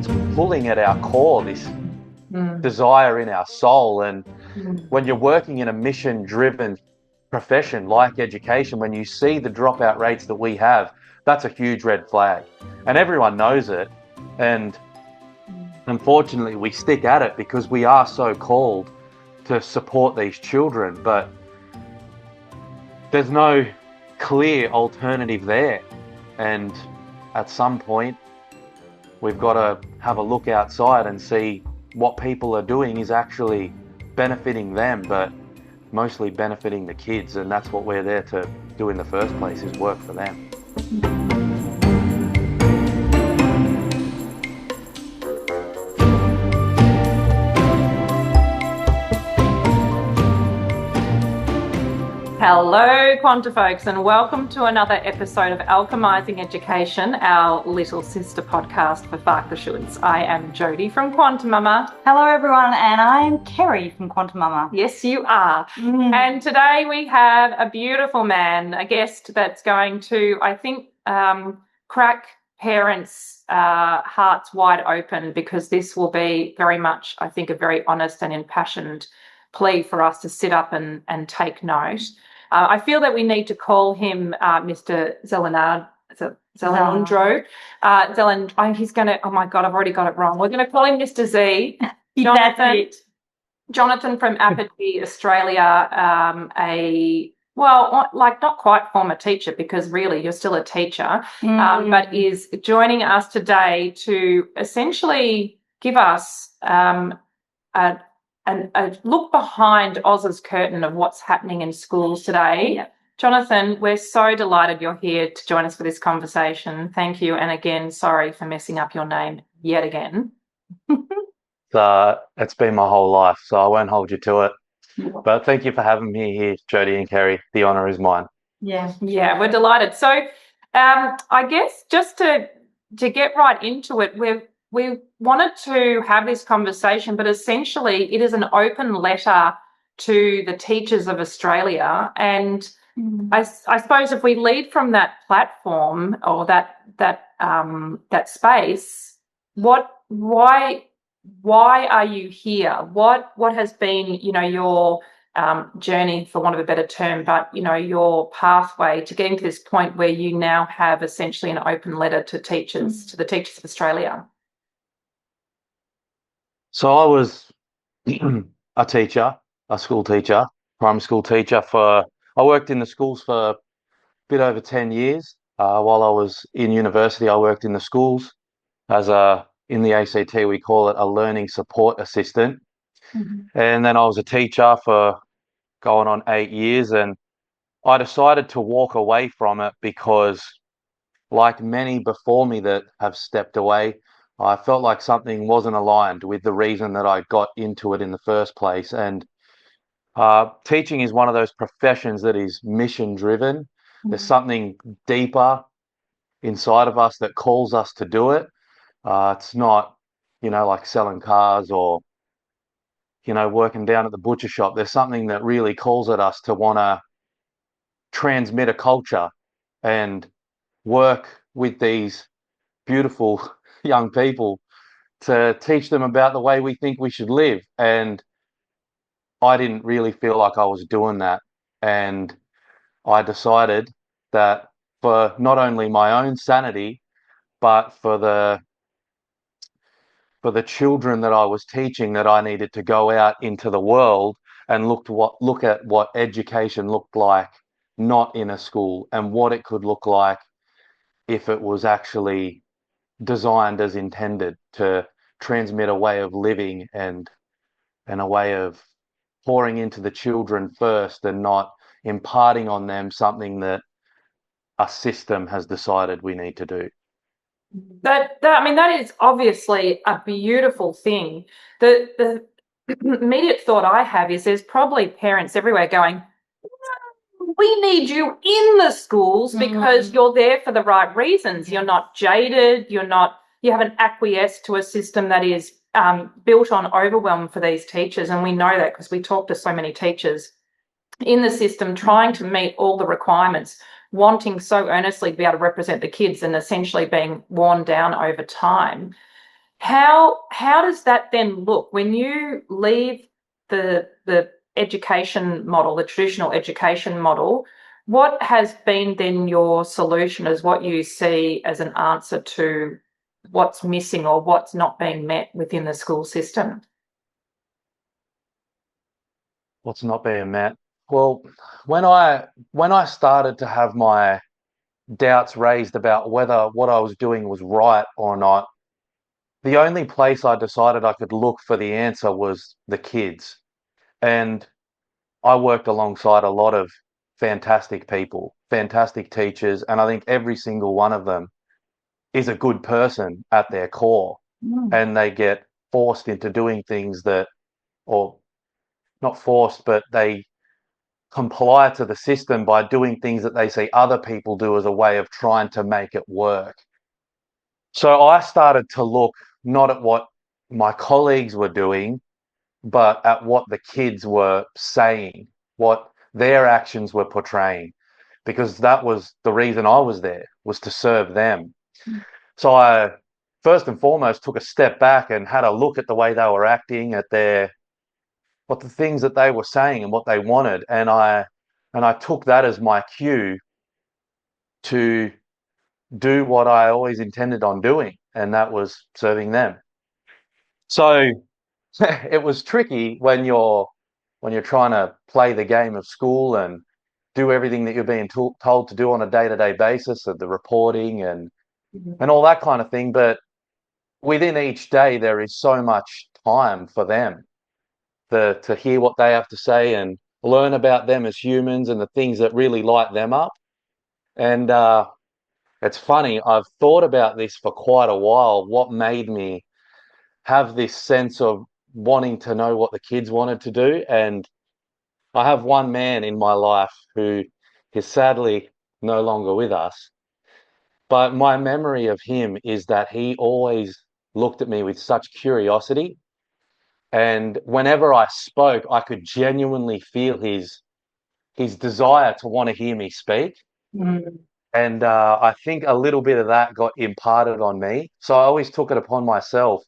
it's pulling at our core, this desire in our soul. And when you're working in a mission-driven profession like education, when you see the dropout rates that we have, that's a huge red flag. And everyone knows it. And unfortunately, we stick at it because we are so called to support these children. But there's no clear alternative there. And at some point, we've got to have a look outside and see what people are doing is actually benefiting them, but mostly benefiting the kids. And that's what we're there to do in the first place, is work for them. Hello, Quanta folks, and welcome to another episode of Alchemising Education, our little sister podcast for Vakerschuds. I am Jodi from QuantiMama. Hello, everyone, and I'm Kerri from QuantiMama. Yes, you are. And today we have a beautiful man, a guest that's going to, I think, crack parents' hearts wide open, because this will be very much, I think, a very honest and impassioned plea for us to sit up and take note. I feel that we need to call him Mr. Zalunardo. He's going to, oh my God, I've already got it wrong. We're going to call him Mr. Z. Jonathan from Apogee Australia, not quite former teacher, because really you're still a teacher, but is joining us today to essentially give us a look behind Oz's curtain of what's happening in schools today. Yep. Jonathan, we're so delighted you're here to join us for this conversation. Thank you. And again, sorry for messing up your name yet again. It's been my whole life, so I won't hold you to it. But thank you for having me here, Jodi and Kerri. The honour is mine. Yeah, we're delighted. So I guess just to get right into it, we wanted to have this conversation, but essentially it is an open letter to the teachers of Australia. And I suppose if we lead from that platform or that space, why are you here? What has been, your journey, for want of a better term, but your pathway to getting to this point where you now have essentially an open letter to teachers, to the teachers of Australia? So I was a teacher, a school teacher, primary school teacher I worked in the schools for a bit over 10 years. While I was in university, I worked in the schools in the ACT, we call it a learning support assistant. And then I was a teacher for going on 8 years, and I decided to walk away from it because, like many before me that have stepped away, I felt like something wasn't aligned with the reason that I got into it in the first place. And teaching is one of those professions that is mission driven. There's something deeper inside of us that calls us to do it. It's not, like selling cars or, working down at the butcher shop. There's something that really calls at us to want to transmit a culture and work with these beautiful young people to teach them about the way we think we should live. And I didn't really feel like I was doing that. And I decided that for not only my own sanity, but for the children that I was teaching, that I needed to go out into the world and look at what education looked like, not in a school, and what it could look like if it was actually designed as intended to transmit a way of living and a way of pouring into the children first, and not imparting on them something that a system has decided we need to do. That is obviously a beautiful thing. The immediate thought I have is there's probably parents everywhere going, we need you in the schools because you're there for the right reasons. You're not jaded. You haven't acquiesced to a system that is built on overwhelm for these teachers. And we know that because we talk to so many teachers in the system trying to meet all the requirements, wanting so earnestly to be able to represent the kids, and essentially being worn down over time. How does that then look when you leave the education model, the traditional education model? What has been then your solution as what you see as an answer to what's missing or what's not being met within the school system? What's not being met? Well, when I started to have my doubts raised about whether what I was doing was right or not, the only place I decided I could look for the answer was the kids. And I worked alongside a lot of fantastic people, fantastic teachers, and I think every single one of them is a good person at their core. And they get forced into doing things that, or not forced, but they comply to the system by doing things that they see other people do as a way of trying to make it work. So I started to look not at what my colleagues were doing, but at what the kids were saying, what their actions were portraying, because that was the reason I was there, was to serve them. So I first and foremost took a step back and had a look at the way they were acting, at what the things that they were saying and what they wanted, and I took that as my cue to do what I always intended on doing, and that was serving them. So it was tricky when you're trying to play the game of school and do everything that you're being told to do on a day-to-day basis, of the reporting and all that kind of thing. But within each day, there is so much time for them to hear what they have to say and learn about them as humans and the things that really light them up. And it's funny, I've thought about this for quite a while, what made me have this sense of wanting to know what the kids wanted to do. And I have one man in my life who is sadly no longer with us. But my memory of him is that he always looked at me with such curiosity. And whenever I spoke, I could genuinely feel his desire to want to hear me speak. And I think a little bit of that got imparted on me. So I always took it upon myself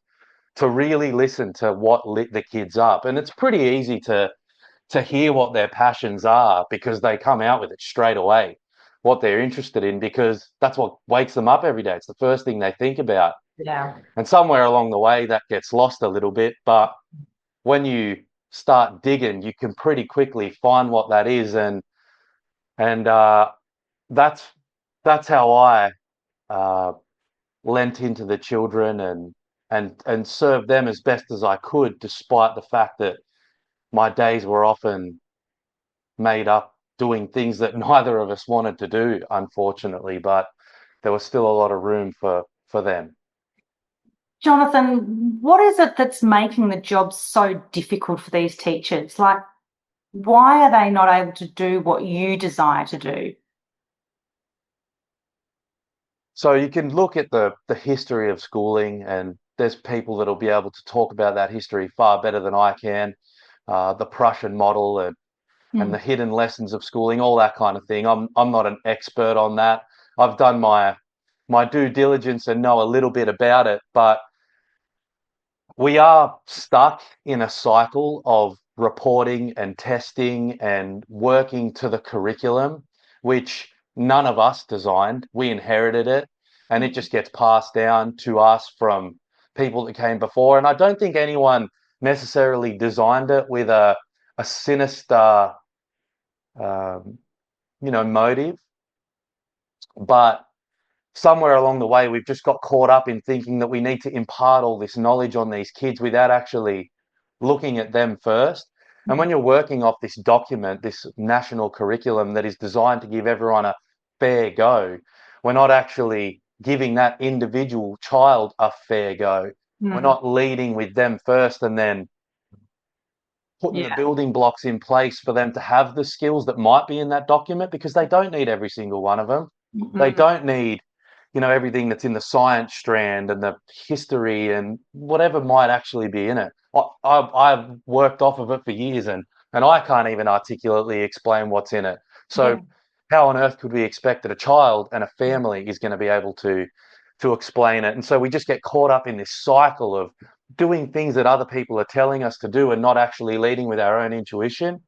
to really listen to what lit the kids up. And it's pretty easy to hear what their passions are, because they come out with it straight away, what they're interested in, because that's what wakes them up every day. It's the first thing they think about. Yeah. And somewhere along the way that gets lost a little bit. But when you start digging, you can pretty quickly find what that is. And that's how I lent into the children and served them as best as I could, despite the fact that my days were often made up doing things that neither of us wanted to do, unfortunately, but there was still a lot of room for them. Jonathan, what is it that's making the job so difficult for these teachers? Like, why are they not able to do what you desire to do? So you can look at the history of schooling, and there's people that'll be able to talk about that history far better than I can. The Prussian model and the hidden lessons of schooling, all that kind of thing. I'm not an expert on that. I've done my due diligence and know a little bit about it, but we are stuck in a cycle of reporting and testing and working to the curriculum, which none of us designed. We inherited it, and it just gets passed down to us from people that came before. And I don't think anyone necessarily designed it with a sinister, motive. But somewhere along the way, we've just got caught up in thinking that we need to impart all this knowledge on these kids without actually looking at them first. And when you're working off this document, this national curriculum that is designed to give everyone a fair go, we're not actually giving that individual child a fair go. We're not leading with them first and then putting the building blocks in place for them to have the skills that might be in that document, because they don't need every single one of them. They don't need everything that's in the science strand and the history and whatever might actually be in it. I've worked off of it for years, and I can't even articulately explain what's in it. So how on earth could we expect that a child and a family is going to be able to to explain it. And so we just get caught up in this cycle of doing things that other people are telling us to do and not actually leading with our own intuition.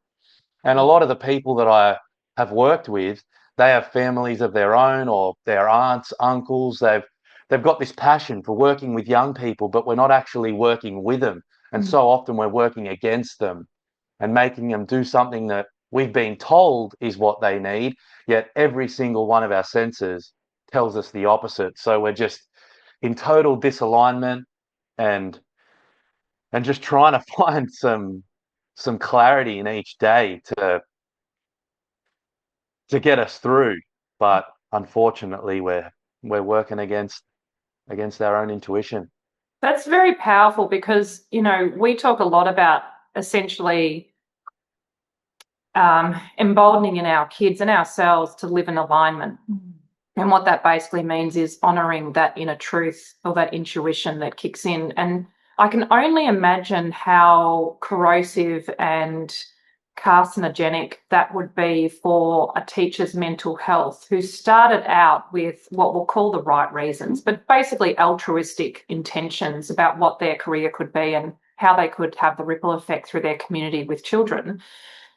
And a lot of the people that I have worked with, they have families of their own, or their aunts, uncles. They've got this passion for working with young people, but we're not actually working with them. And so often we're working against them and making them do something that we've been told is what they need, yet every single one of our senses tells us the opposite. So we're just in total disalignment and just trying to find some clarity in each day to get us through. But unfortunately, we're working against our own intuition. That's very powerful because, you know, we talk a lot about essentially emboldening in our kids and ourselves to live in alignment. And what that basically means is honouring that inner truth or that intuition that kicks in. And I can only imagine how corrosive and carcinogenic that would be for a teacher's mental health who started out with what we'll call the right reasons, but basically altruistic intentions about what their career could be and how they could have the ripple effect through their community with children,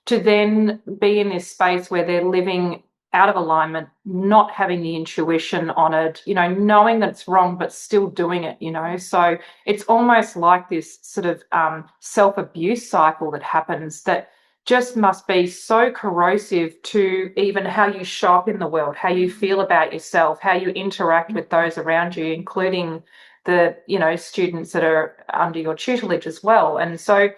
to then be in this space where they're living out of alignment, not having the intuition on it, you know, knowing that it's wrong, but still doing it, you know. So it's almost like this sort of self-abuse cycle that happens that just must be so corrosive to even how you show up in the world, how you feel about yourself, how you interact with those around you, including the, you know, students that are under your tutelage as well. And so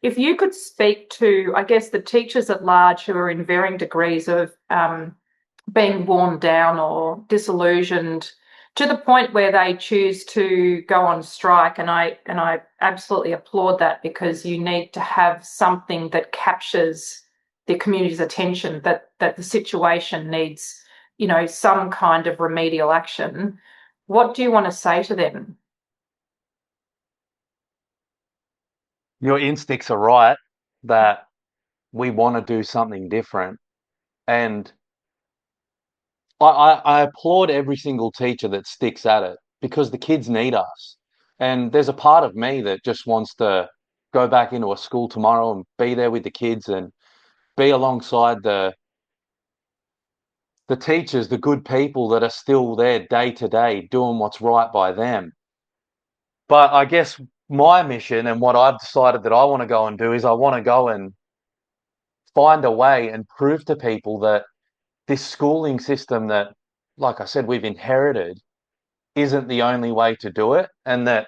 if you could speak to, I guess, the teachers at large who are in varying degrees of being worn down or disillusioned to the point where they choose to go on strike, and I absolutely applaud that, because you need to have something that captures the community's attention, that the situation needs, you know, some kind of remedial action. What do you want to say to them? Your instincts are right that we want to do something different. And I applaud every single teacher that sticks at it, because the kids need us. And there's a part of me that just wants to go back into a school tomorrow and be there with the kids and be alongside the teachers, the good people that are still there day to day doing what's right by them. But I guess my mission and what I've decided that I want to go and do is I want to go and find a way and prove to people that this schooling system that, like I said, we've inherited isn't the only way to do it. And that,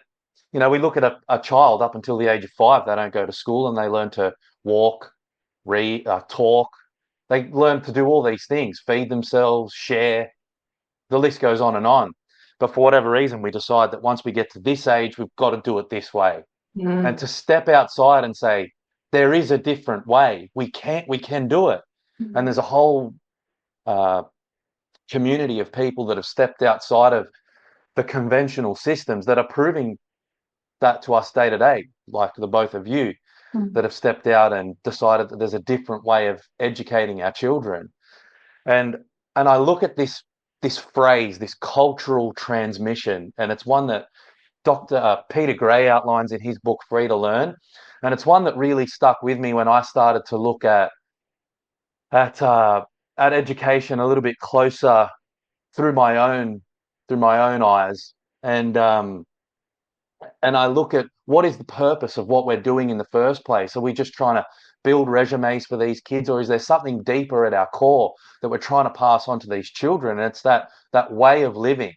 you know, we look at a child up until the age of 5, they don't go to school and they learn to walk, read, talk. They learn to do all these things, feed themselves, share. The list goes on and on. But for whatever reason, we decide that once we get to this age, we've got to do it this way. And to step outside and say, there is a different way. We can do it. And there's a whole community of people that have stepped outside of the conventional systems that are proving that to us day to day, like the both of you that have stepped out and decided that there's a different way of educating our children. And I look at this phrase, this cultural transmission, and it's one that Dr. Peter Gray outlines in his book Free to Learn, and it's one that really stuck with me when I started to look at education a little bit closer through my own eyes, and I look at what is the purpose of what we're doing in the first place. Are we just trying to build resumes for these kids, or is there something deeper at our core that we're trying to pass on to these children? And it's that way of living.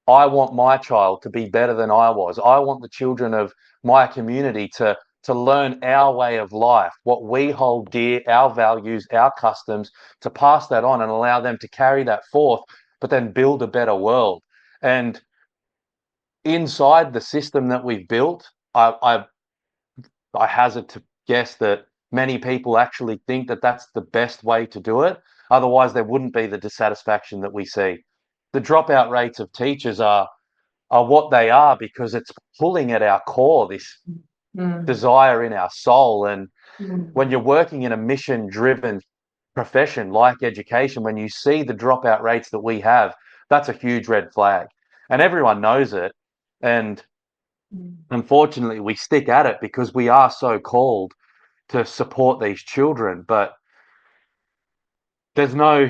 I want my child to be better than I was. I want the children of my community to learn our way of life, what we hold dear, our values, our customs, to pass that on and allow them to carry that forth, but then build a better world. And inside the system that we've built, I hazard to guess that many people actually think that that's the best way to do it. Otherwise, there wouldn't be the dissatisfaction that we see. The dropout rates of teachers are what they are because it's pulling at our core, this desire in our soul. And when you're working in a mission-driven profession like education, when you see the dropout rates that we have, that's a huge red flag. and everyone knows it. And unfortunately, we stick at it because we are so called to support these children, but there's no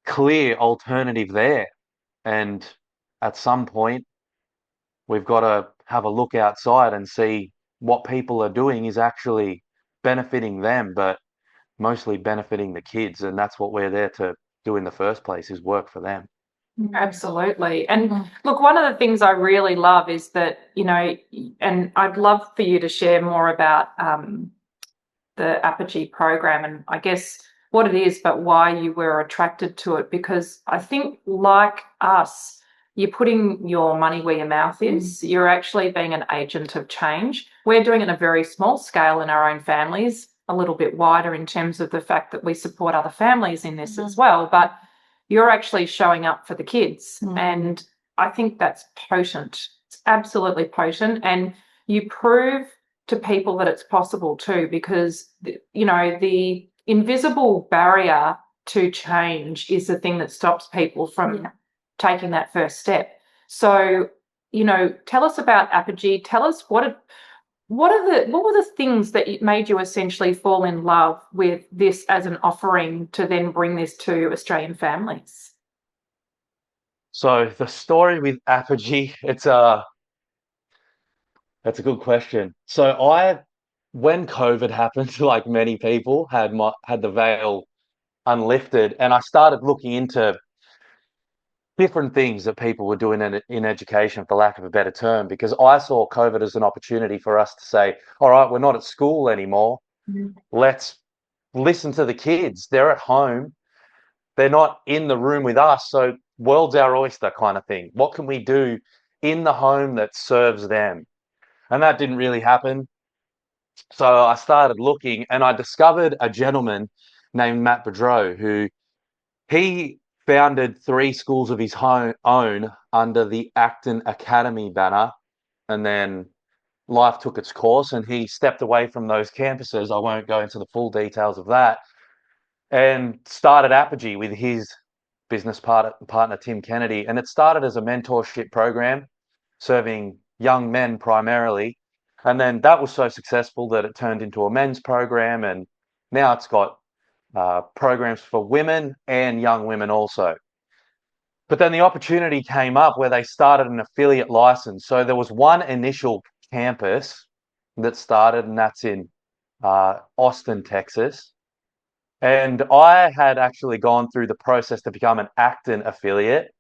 clear alternative there. And at some point, we've got to have a look outside and see what people are doing is actually benefiting them, but mostly benefiting the kids. And that's what we're there to do in the first place, is work for them. Absolutely. And look, one of the things I really love is that, and I'd love for you to share more about the Apogee program, and I guess what it is, but why you were attracted to it, because I think, like us, you're putting your money where your mouth is. You're actually being an agent of change. We're doing it on a very small scale in our own families, a little bit wider in terms of the fact that we support other families in this as well, but you're actually showing up for the kids. And I think that's potent. It's absolutely potent. And you prove to people that it's possible too, because, the invisible barrier to change is the thing that stops people from taking that first step. So, tell us about Apogee. Tell us what were the things that made you essentially fall in love with this as an offering to then bring this to Australian families? So the story with Apogee, that's a good question. So when COVID happened, like many people, had the veil unlifted, and I started looking into different things that people were doing in education, for lack of a better term, because I saw COVID as an opportunity for us to say, all right, we're not at school anymore. Let's listen to the kids. They're at home. They're not in the room with us. So world's our oyster kind of thing. What can we do in the home that serves them? And that didn't really happen. So I started looking, and I discovered a gentleman named Matt Boudreau, who he founded 3 schools of his own under the Acton Academy banner, and then life took its course and he stepped away from those campuses. I won't go into the full details of that, and started Apogee with his business partner Tim Kennedy. And it started as a mentorship program serving young men primarily, and then that was so successful that it turned into a men's program, and now it's got programs for women and young women also. But then the opportunity came up where they started an affiliate license. So there was one initial campus that started, and that's in Austin, Texas. And I had actually gone through the process to become an Acton affiliate,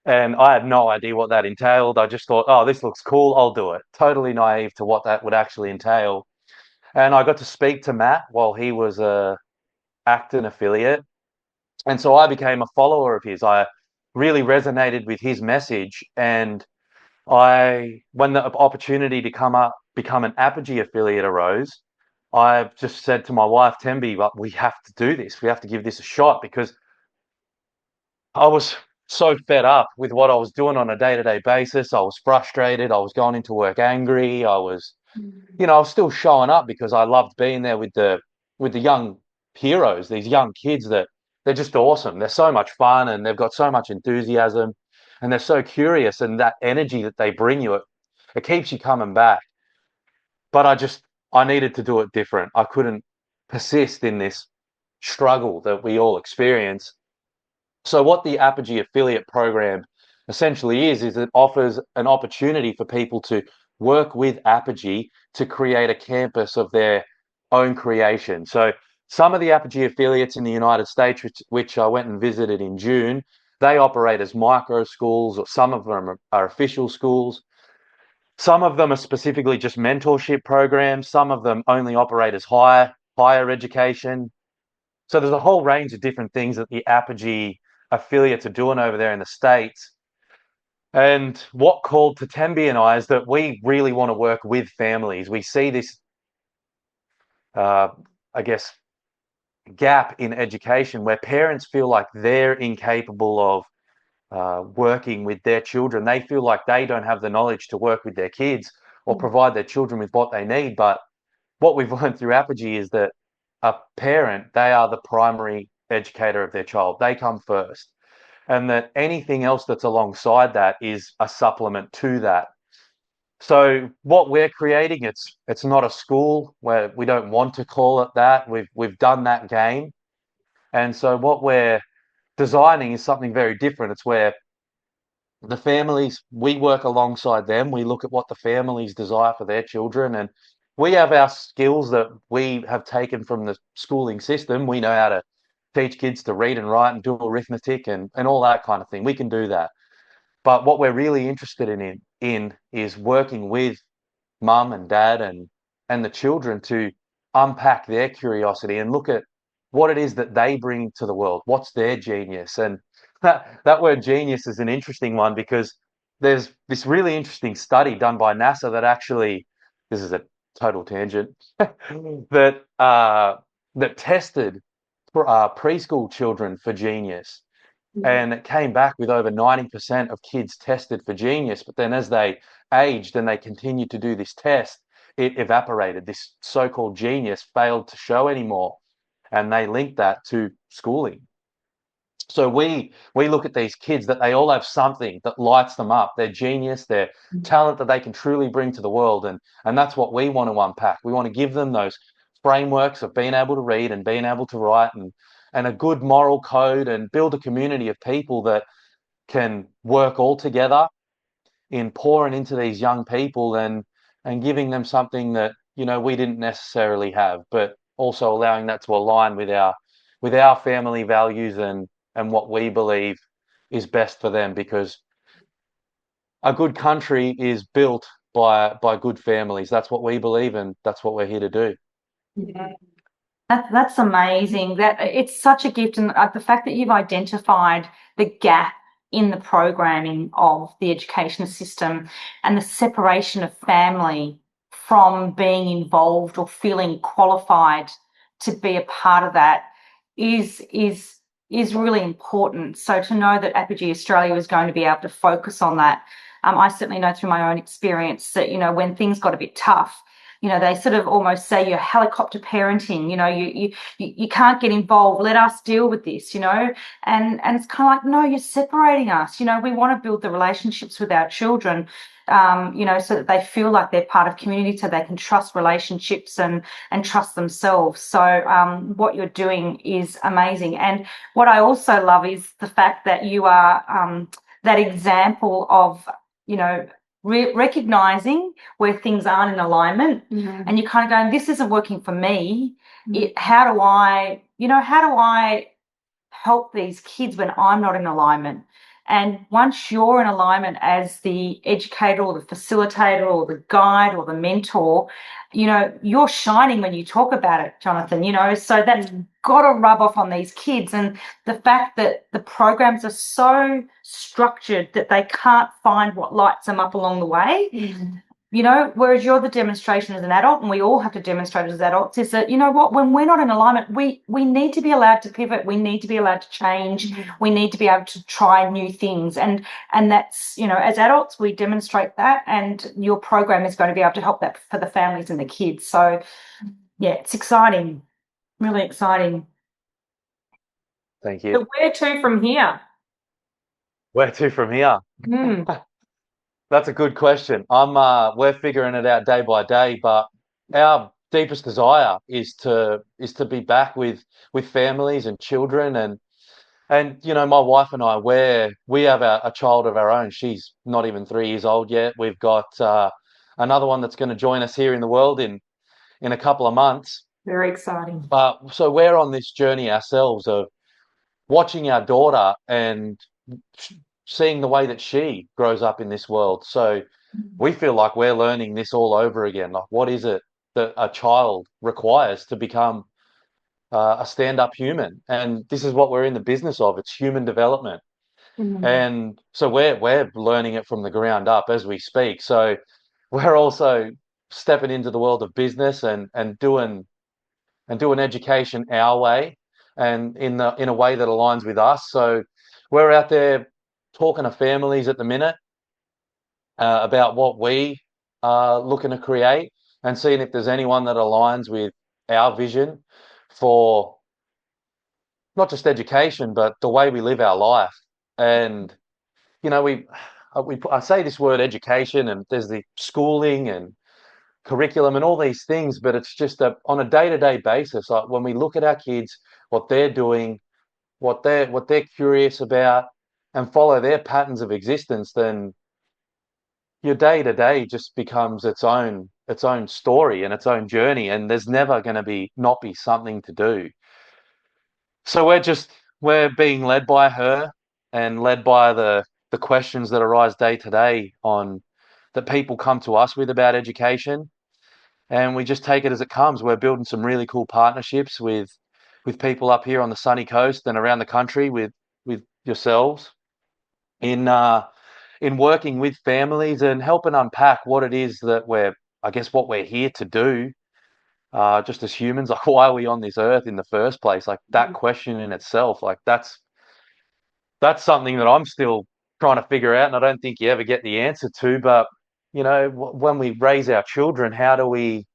and I had no idea what that entailed. I just thought, oh, this looks cool, I'll do it. Totally naive to what that would actually entail. And I got to speak to Matt while he was a Acton affiliate. And so I became a follower of his. I really resonated with his message. And when the opportunity to become an Apogee affiliate arose, I just said to my wife, Tembi, we have to do this. We have to give this a shot, because I was so fed up with what I was doing on a day-to-day basis. I was frustrated. I was going into work angry. I was still showing up because I loved being there with the young heroes, these young kids that they're just awesome. They're so much fun, and they've got so much enthusiasm, and they're so curious, and that energy that they bring you, it keeps you coming back. But I needed to do it different. I couldn't persist in this struggle that we all experience. So what the Apogee affiliate program essentially is it offers an opportunity for people to work with Apogee to create a campus of their own creation. So some of the Apogee affiliates in the United States, which I went and visited in June, they operate as micro schools, or some of them are official schools. Some of them are specifically just mentorship programs. Some of them only operate as higher education. So there's a whole range of different things that the Apogee affiliates are doing over there in the States. And what called to Tembi and I is that we really want to work with families. We see this, gap in education where parents feel like they're incapable of working with their children. They feel like they don't have the knowledge to work with their kids or provide their children with what they need. But what we've learned through Apogee is that a parent, they are the primary educator of their child. They come first. and that anything else that's alongside that is a supplement to that. So what we're creating, it's not a school, where we don't want to call it that. We've done that game. And so what we're designing is something very different. It's where the families, we work alongside them. We look at what the families desire for their children, and we have our skills that we have taken from the schooling system. We know how to teach kids to read and write and do arithmetic and all that kind of thing. We can do that. But what we're really interested in is working with mum and dad and the children to unpack their curiosity and look at what it is that they bring to the world. What's their genius? And that word genius is an interesting one, because there's this really interesting study done by NASA that actually, this is a total tangent, that tested preschool children for genius. And it came back with over 90% of kids tested for genius. But then as they aged and they continued to do this test, it evaporated. This so-called genius failed to show anymore. And they linked that to schooling. So we look at these kids, that they all have something that lights them up, their genius, their talent that they can truly bring to the world. And that's what we want to unpack. We want to give them those frameworks of being able to read and being able to write, and a good moral code, and build a community of people that can work all together in pouring into these young people and giving them something that, we didn't necessarily have, but also allowing that to align with our family values and what we believe is best for them, because a good country is built by good families. That's what we believe, and that's what we're here to do. Yeah. That's amazing. That it's such a gift, and the fact that you've identified the gap in the programming of the education system and the separation of family from being involved or feeling qualified to be a part of that is really important. So to know that Apogee Australia is going to be able to focus on that, I certainly know through my own experience that when things got a bit tough, they sort of almost say you're helicopter parenting, you can't get involved, let us deal with this, and it's kind of like, no, you're separating us. We want to build the relationships with our children, so that they feel like they're part of community, so they can trust relationships and trust themselves. So what you're doing is amazing. And what I also love is the fact that you are that example of, recognizing where things aren't in alignment, and you're kind of going, this isn't working for me. How do I help these kids when I'm not in alignment? And once you're in alignment as the educator or the facilitator or the guide or the mentor, you're shining when you talk about it, Jonathan, so that's got to rub off on these kids. And the fact that the programs are so structured that they can't find what lights them up along the way, whereas you're the demonstration as an adult, and we all have to demonstrate as adults, is that, when we're not in alignment, we need to be allowed to pivot. We need to be allowed to change. We need to be able to try new things. And that's, as adults, we demonstrate that, and your program is going to be able to help that for the families and the kids. So, yeah, it's exciting, really exciting. Thank you. So where to from here? Where to from here? That's a good question. We're figuring it out day by day, but our deepest desire is to be back with families and children, and my wife and I, we have a child of our own. She's not even 3 years old yet. We've got another one that's going to join us here in the world in a couple of months. Very exciting. So we're on this journey ourselves of watching our daughter and seeing the way that she grows up in this world. So we feel like we're learning this all over again. Like, what is it that a child requires to become a stand-up human? And this is what we're in the business of. It's human development. And so we're learning it from the ground up as we speak. So we're also stepping into the world of business and doing education our way, and in a way that aligns with us. So we're out there talking to families at the minute about what we are looking to create, and seeing if there's anyone that aligns with our vision for not just education, but the way we live our life. And I say this word education, and there's the schooling and curriculum and all these things, but it's just on a day-to-day basis. Like when we look at our kids, what they're doing, what they're curious about, and follow their patterns of existence, then your day-to-day just becomes its own story and its own journey, and there's never going to not be something to do. So we're being led by her and led by the questions that arise day to day on that people come to us with about education, and we just take it as it comes. We're building some really cool partnerships with people up here on the sunny coast and around the country with yourselves in working with families and helping unpack what it is that what we're here to do, just as humans. Like, why are we on this earth in the first place? Like, that question in itself, like that's something that I'm still trying to figure out, and I don't think you ever get the answer to. But when we raise our children, how do we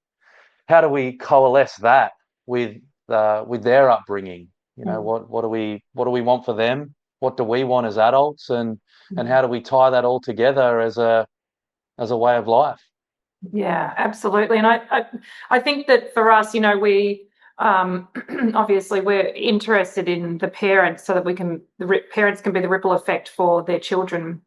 coalesce that with their upbringing? What do we want for them? What do we want as adults, and how do we tie that all together as a way of life? Yeah, absolutely. And I think that for us, we obviously we're interested in the parents so that parents can be the ripple effect for their children.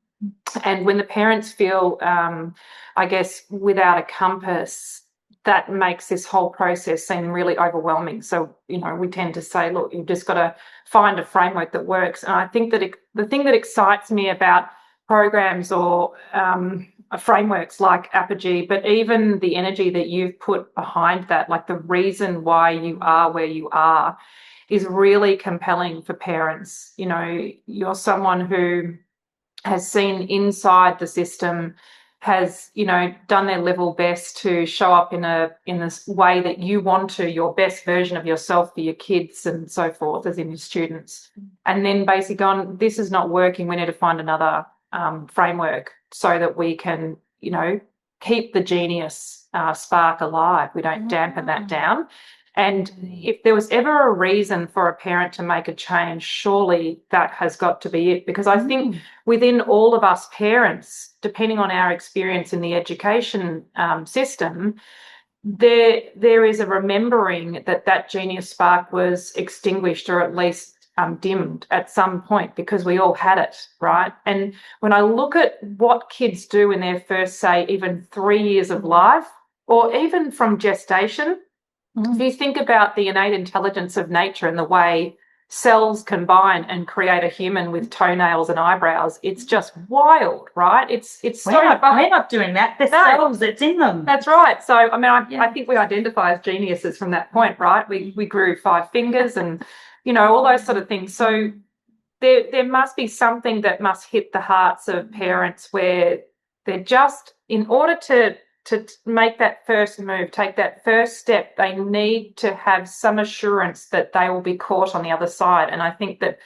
And when the parents feel, I guess, without a compass, that makes this whole process seem really overwhelming. So, we tend to say, look, you've just got to find a framework that works. And I think that the thing that excites me about programs or frameworks like Apogee, but even the energy that you've put behind that, like the reason why you are where you are, is really compelling for parents. You're someone who has seen inside the system, has done their level best to show up in this way that you want to, your best version of yourself for your kids and so forth, as in your students, and then basically gone, this is not working, we need to find another framework so that we can keep the genius spark alive. We don't dampen that down. And if there was ever a reason for a parent to make a change, surely that has got to be it. Because I think within all of us parents, depending on our experience in the education system, there is a remembering that genius spark was extinguished, or at least dimmed at some point, because we all had it, right? And when I look at what kids do in their first, say, even 3 years of life, or even from gestation, if you think about the innate intelligence of nature and the way cells combine and create a human with toenails and eyebrows, it's just wild, right? We're not doing that. The cells, it's in them. That's right. So, I mean, I think we identify as geniuses from that point, right? We grew 5 fingers and, all those sort of things. So there must be something that must hit the hearts of parents where they're just, in order to make that first move, take that first step, they need to have some assurance that they will be caught on the other side. And I think that,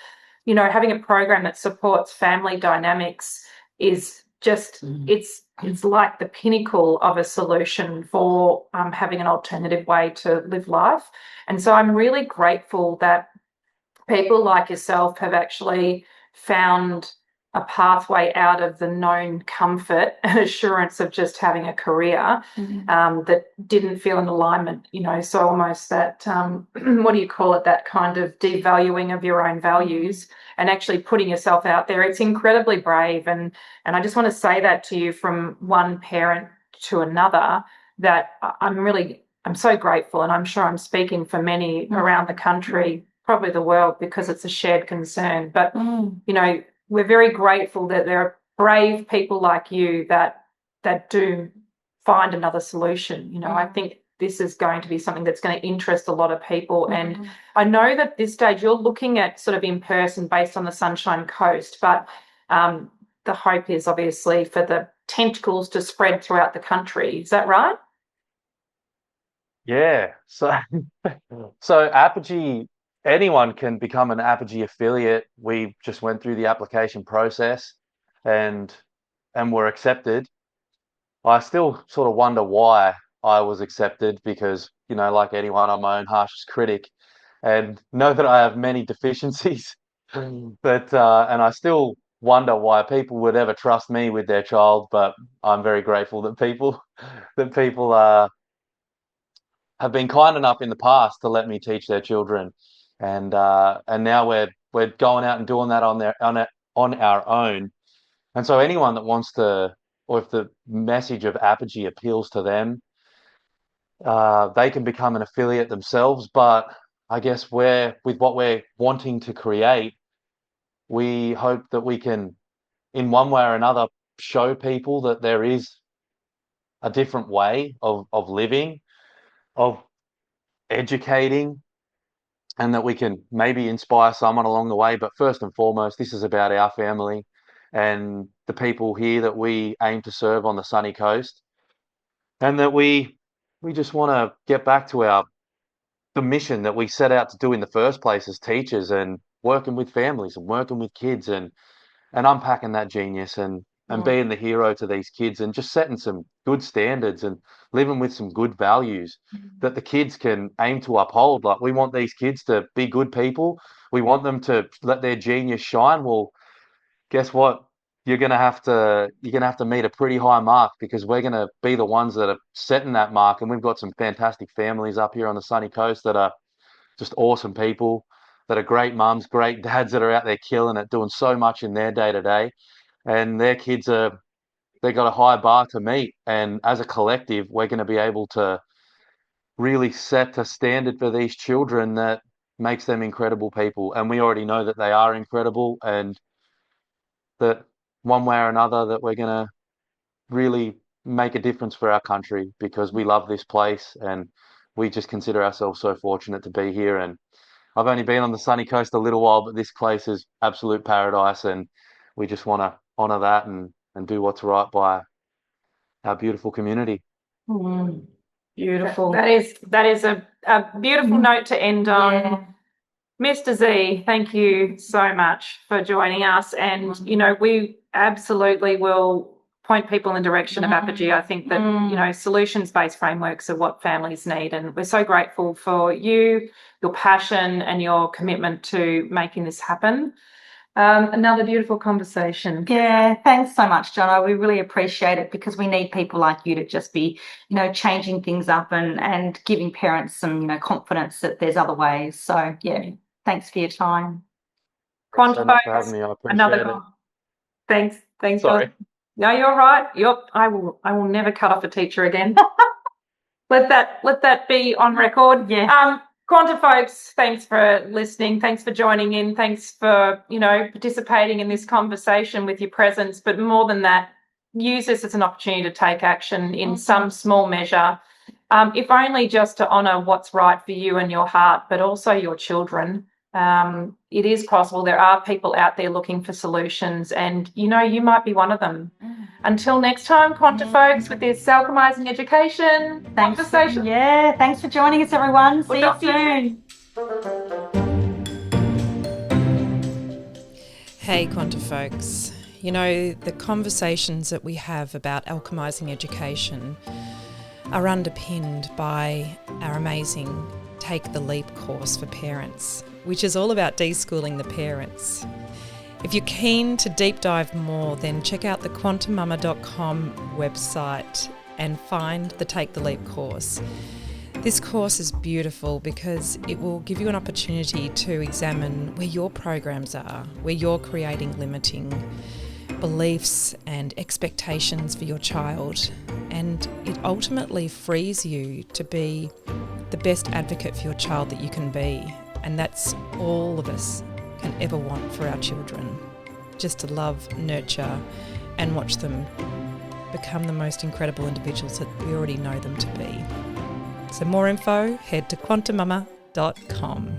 having a program that supports family dynamics is just, it's like the pinnacle of a solution for having an alternative way to live life. And so I'm really grateful that people like yourself have actually found a pathway out of the known comfort and assurance of just having a career that didn't feel in alignment, so almost that, what do you call it, that kind of devaluing of your own values and actually putting yourself out there. It's incredibly brave. And I just want to say that to you from one parent to another, that I'm so grateful, and I'm sure I'm speaking for many around the country, probably the world, because it's a shared concern. But, we're very grateful that there are brave people like you that do find another solution. I think this is going to be something that's going to interest a lot of people. And I know that at this stage you're looking at sort of in person based on the Sunshine Coast, but the hope is obviously for the tentacles to spread throughout the country. Is that right? Yeah. So Apogee, anyone can become an Apogee affiliate. We just went through the application process and were accepted. I still sort of wonder why I was accepted, because, like anyone, I'm my own harshest critic and know that I have many deficiencies. But and I still wonder why people would ever trust me with their child, but I'm very grateful that people have been kind enough in the past to let me teach their children, and now we're going out and doing that on our own. And so anyone that wants to, or if the message of Apogee appeals to them, they can become an affiliate themselves. But I guess with what we're wanting to create, we hope that we can, in one way or another, show people that there is a different way of living, of educating, and that we can maybe inspire someone along the way. But first and foremost, this is about our family and the people here that we aim to serve on the sunny coast, and that we just want to get back to the mission that we set out to do in the first place as teachers, and working with families and working with kids, and unpacking that genius, and being the hero to these kids, and just setting some good standards and living with some good values that the kids can aim to uphold. Like, we want these kids to be good people. We want them to let their genius shine. Well, guess what? You're gonna have to meet a pretty high mark, because we're gonna be the ones that are setting that mark. And we've got some fantastic families up here on the sunny coast that are just awesome people, that are great mums, great dads, that are out there killing it, doing so much in their day to day. And their kids they got a high bar to meet. And as a collective, we're going to be able to really set a standard for these children that makes them incredible people. And we already know that they are incredible, and that one way or another that we're going to really make a difference for our country, because we love this place and we just consider ourselves so fortunate to be here. And I've only been on the sunny coast a little while, but this place is absolute paradise, and we just want to honour that, and do what's right by our beautiful community. Beautiful. That is a beautiful note to end on. Yeah. Mr. Z, thank you so much for joining us. And, we absolutely will point people in the direction of Apogee. I think that, solutions-based frameworks are what families need. And we're so grateful for you, your passion and your commitment to making this happen. Another beautiful conversation. Yeah, thanks so much, Jono. We really appreciate it, because we need people like you to just be, changing things up and giving parents some, confidence that there's other ways. So, yeah, thanks for your time. Thanks so much for having me. I appreciate it. Thanks. Sorry. John. No, you're right. I will never cut off a teacher again. Let that be on record. Yeah. Quanta folks, thanks for listening. Thanks for joining in. Thanks for, participating in this conversation with your presence. But more than that, use this as an opportunity to take action in some small measure, if only just to honour what's right for you and your heart, but also your children. It is possible. There are people out there looking for solutions, and, you might be one of them. Until next time, Quanta folks, with this Alchemising Education conversation. Yeah, thanks for joining us, everyone. See you soon. Hey, Quanta folks. The conversations that we have about alchemising education are underpinned by our amazing Take the Leap course for parents, which is all about deschooling the parents. If you're keen to deep dive more, then check out the QuantiMama.com website and find the Take the Leap course. This course is beautiful because it will give you an opportunity to examine where your programs are, where you're creating limiting beliefs and expectations for your child. And it ultimately frees you to be the best advocate for your child that you can be. And that's all of us can ever want for our children. Just to love, nurture, and watch them become the most incredible individuals that we already know them to be. So more info, head to QuantiMama.com.